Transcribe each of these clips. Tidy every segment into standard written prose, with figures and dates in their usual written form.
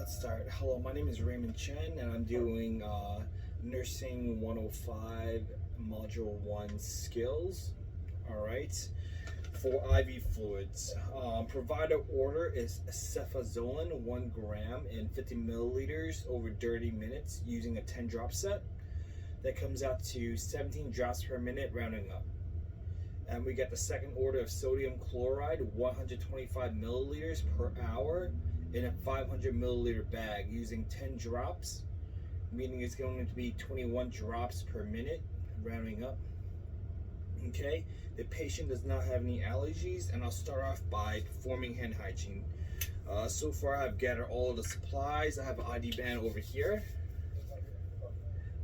let's start. Hello, my name is Raymond Chen, and I'm doing Nursing 105 Module 1 Skills. All right, for IV fluids. Provider order is cefazolin 1 gram in 50 milliliters over 30 minutes using a 10 drop set. That comes out to 17 drops per minute, rounding up. And we get the second order of sodium chloride, 125 milliliters per hour in a 500 milliliter bag using 10 drops, meaning it's going to be 21 drops per minute, rounding up. Okay, the patient does not have any allergies, and I'll start off by performing hand hygiene. So far I've gathered all of the supplies. I have an ID band over here.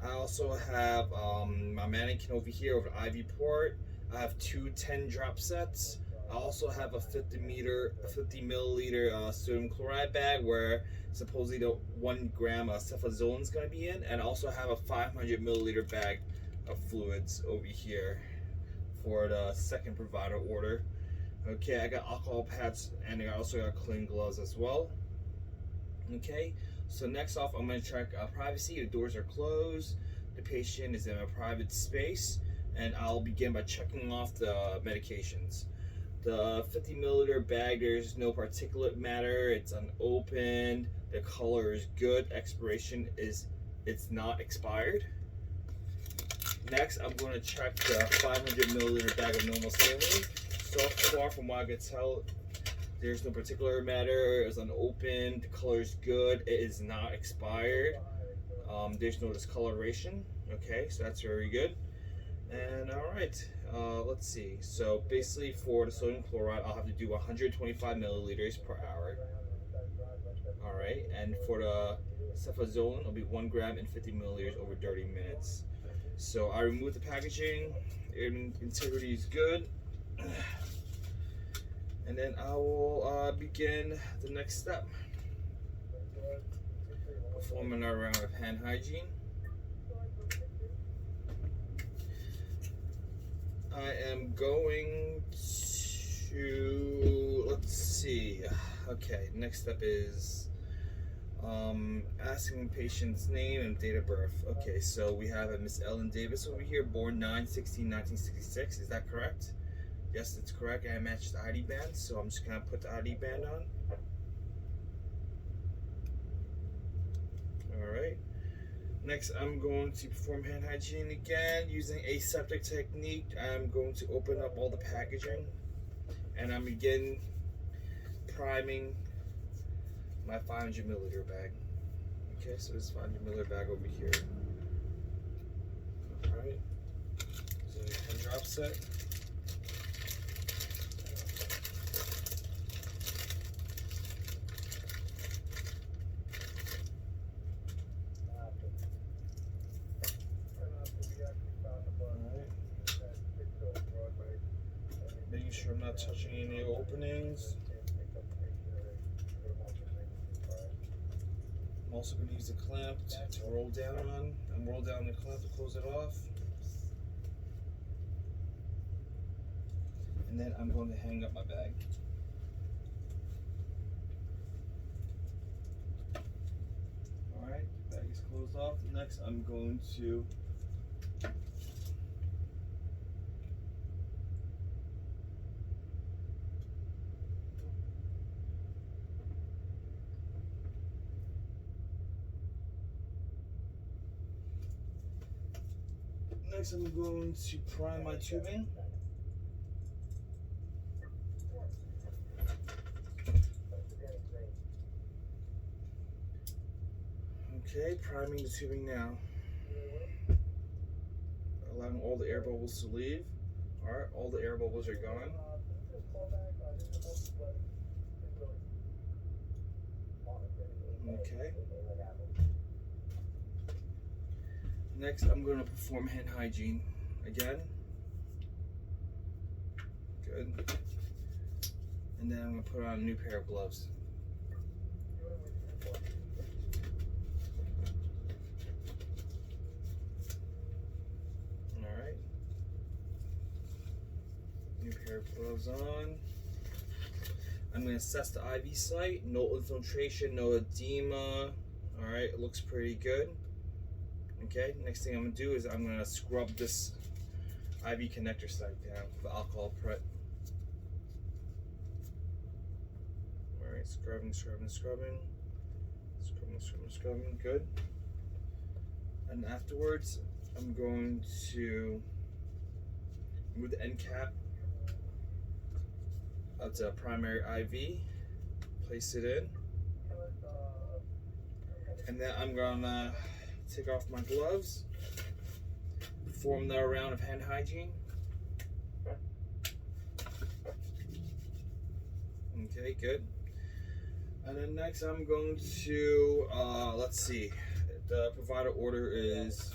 I also have my mannequin over here over the IV port. I have two 10 drop sets. I also have a 50 milliliter sodium chloride bag where supposedly the 1 gram of cefazolin is going to be in, and I also have a 500 milliliter bag of fluids over here for the second provider order. Okay, I got alcohol pads, and I also got clean gloves as well. Okay, so next off, I'm going to check privacy. The doors are closed. The patient is in a private space, and I'll begin by checking off the medications. The 50 milliliter bag, there's no particulate matter. It's unopened. The color is good. Expiration is, it's not expired. Next, I'm going to check the 500 milliliter bag of normal saline. So far, from what I can tell, there's no particulate matter. It's unopened. The color is good. It is not expired. There's no discoloration. Okay, so that's very good. And all right, let's see. So basically, for the sodium chloride, I'll have to do 125 milliliters per hour. All right, and for the cefazolin, it'll be 1 gram and 50 milliliters over 30 minutes. So I remove the packaging. Integrity is good. And then I will begin the next step. Perform another round of hand hygiene. I am going to, let's see. Okay, next step is asking the patient's name and date of birth. Okay, so we have a Miss Ellen Davis over here, born 9/16/1966. Is that correct? Yes, that's correct. I matched the ID band, so I'm just gonna put the ID band on. Alright. Next, I'm going to perform hand hygiene again using aseptic technique. I'm going to open up all the packaging, and I'm begin priming my 500 milliliter bag. Okay, so this 500 milliliter bag over here. Alright. So 10 drop set. Making sure I'm not touching any openings. I'm also going to use a clamp to roll down on and roll down the clamp to close it off. And then I'm going to hang up my bag. Alright, bag is closed off. Next, I'm going to prime my tubing. Okay, priming the tubing now. Allowing all the air bubbles to leave. Alright, all the air bubbles are gone. Okay. Next, I'm going to perform hand hygiene again. Good. And then I'm going to put on a new pair of gloves. Alright. New pair of gloves on. I'm going to assess the IV site. No infiltration, no edema. All right, it looks pretty good. Okay, next thing I'm going to do is I'm going to scrub this IV connector site down with alcohol Pret. All right, scrubbing. Good. And afterwards, I'm going to remove the end cap of the primary IV, place it in, and then I'm gonna take off my gloves, perform another round of hand hygiene. Okay, good. And then next I'm going to, let's see, the provider order is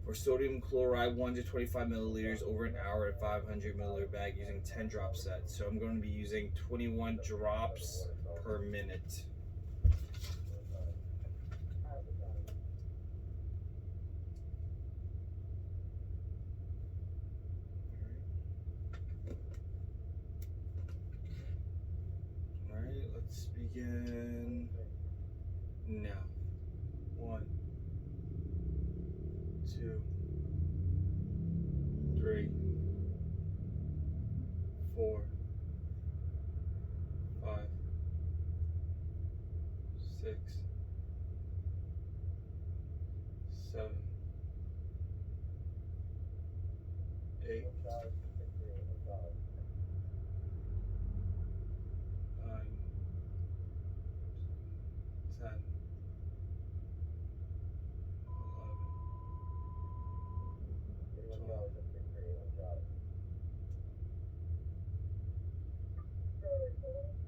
for sodium chloride 1 to 25 milliliters over an hour at 500 milliliter bag using 10 drop set. So I'm going to be using 21 drops per minute. Alright, let's begin now. 1, 2, 3, 4, 5, 6, 7, 8, 9, 10,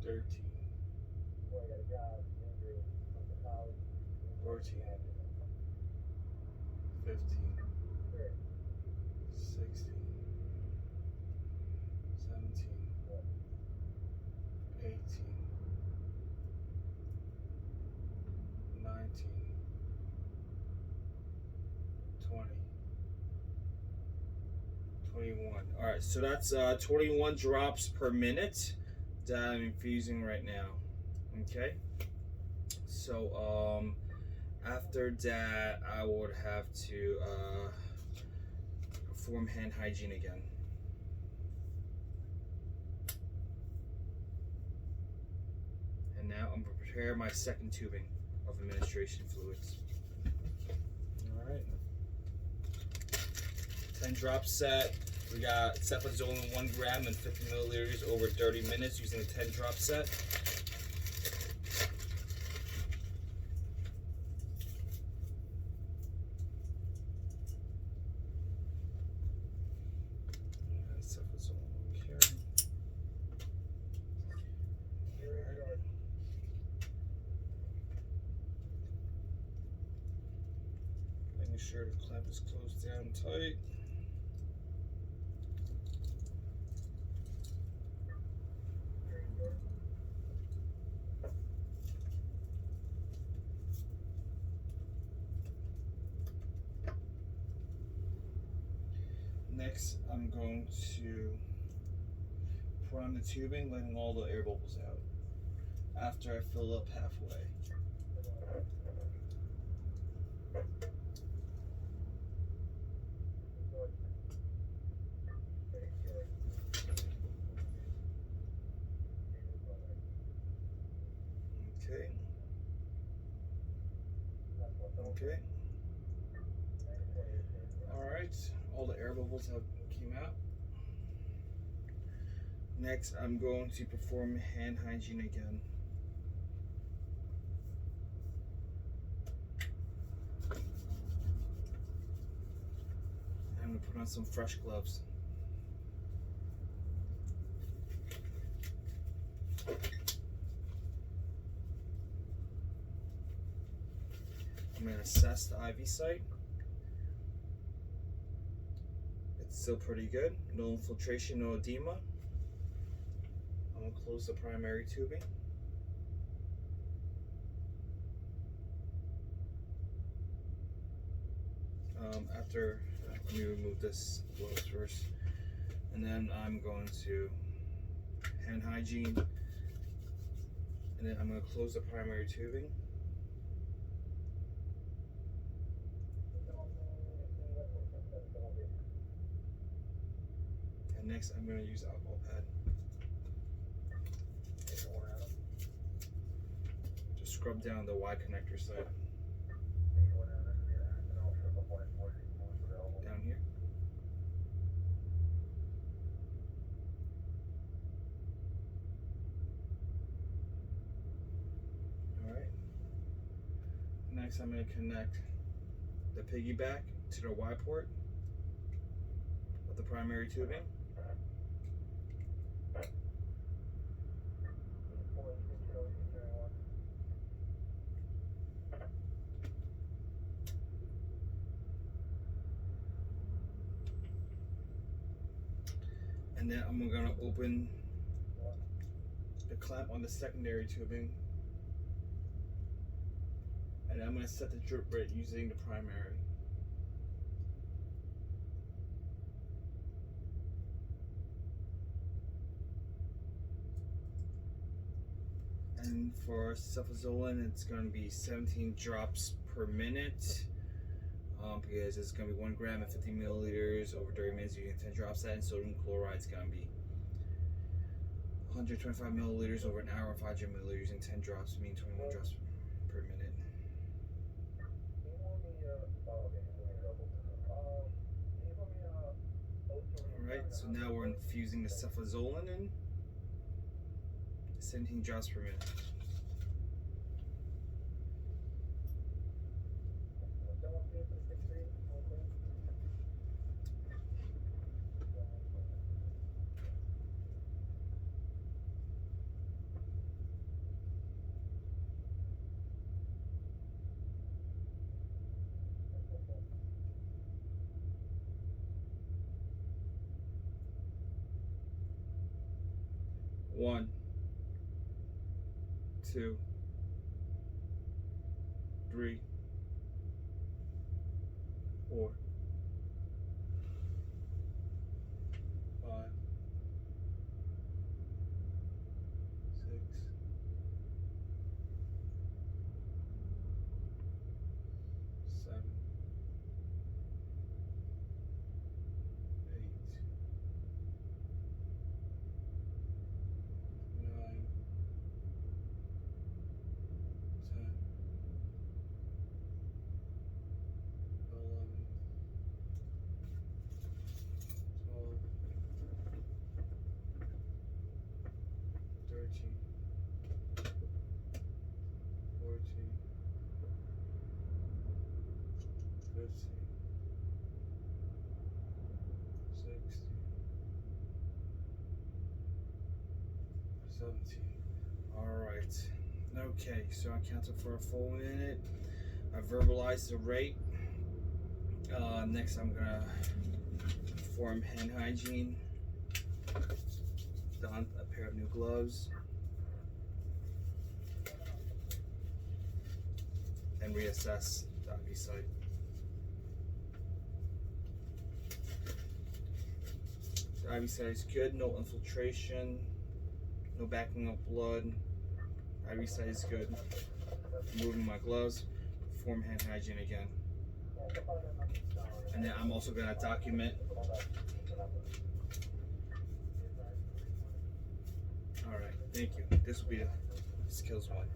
13, 14, 15, 16, 17, 18, 19, 20, 21. All right, so that's 21 drops per minute that I'm infusing right now. Okay, so after that I would have to perform hand hygiene again. And now I'm going to prepare my second tubing of administration fluids. All right, 10 drop set. We got cefazolin 1 gram and 50 milliliters over 30 minutes using a 10 drop set. Making sure the clamp is closed down tight. Next, I'm going to put on the tubing, letting all the air bubbles out after I fill up halfway. Okay. Okay. All right. All the air bubbles have came out. Next, I'm going to perform hand hygiene again. I'm going to put on some fresh gloves. I'm going to assess the IV site. It's still pretty good. No infiltration, no edema. I'm going to close the primary tubing. After, let me remove this gloves first. And then I'm going to hand hygiene, and then I'm going to close the primary tubing. And next I'm going to use alcohol pad. Just scrub down the Y connector side. Down here. Alright. Next I'm going to connect the piggyback to the Y port of the primary tubing. And then I'm going to open the clamp on the secondary tubing. And I'm going to set the drip rate using the primary. And for cefazolin, it's going to be 17 drops per minute. Because it's going to be 1 gram and 50 milliliters over 30 minutes using 10 drops. That, and sodium chloride is going to be 125 milliliters over an hour and 500 milliliters using 10 drops, meaning 21 drops per minute. Alright, so now we're infusing the cefazolin in. 17 drops per minute. One, 2, 3, 4, 5, 6, 7, 8, 9, 10, 11, 12, 13, 14, 15, 16, 17. Alright. Okay, so I counted for a full minute. I verbalized the rate. Next I'm gonna perform hand hygiene. Don a pair of new gloves. And reassess the IV site. The IV site is good, no infiltration, no backing up blood. IV site is good. Removing my gloves, perform hand hygiene again. And then I'm also going to document. Alright, thank you. This will be the skills one.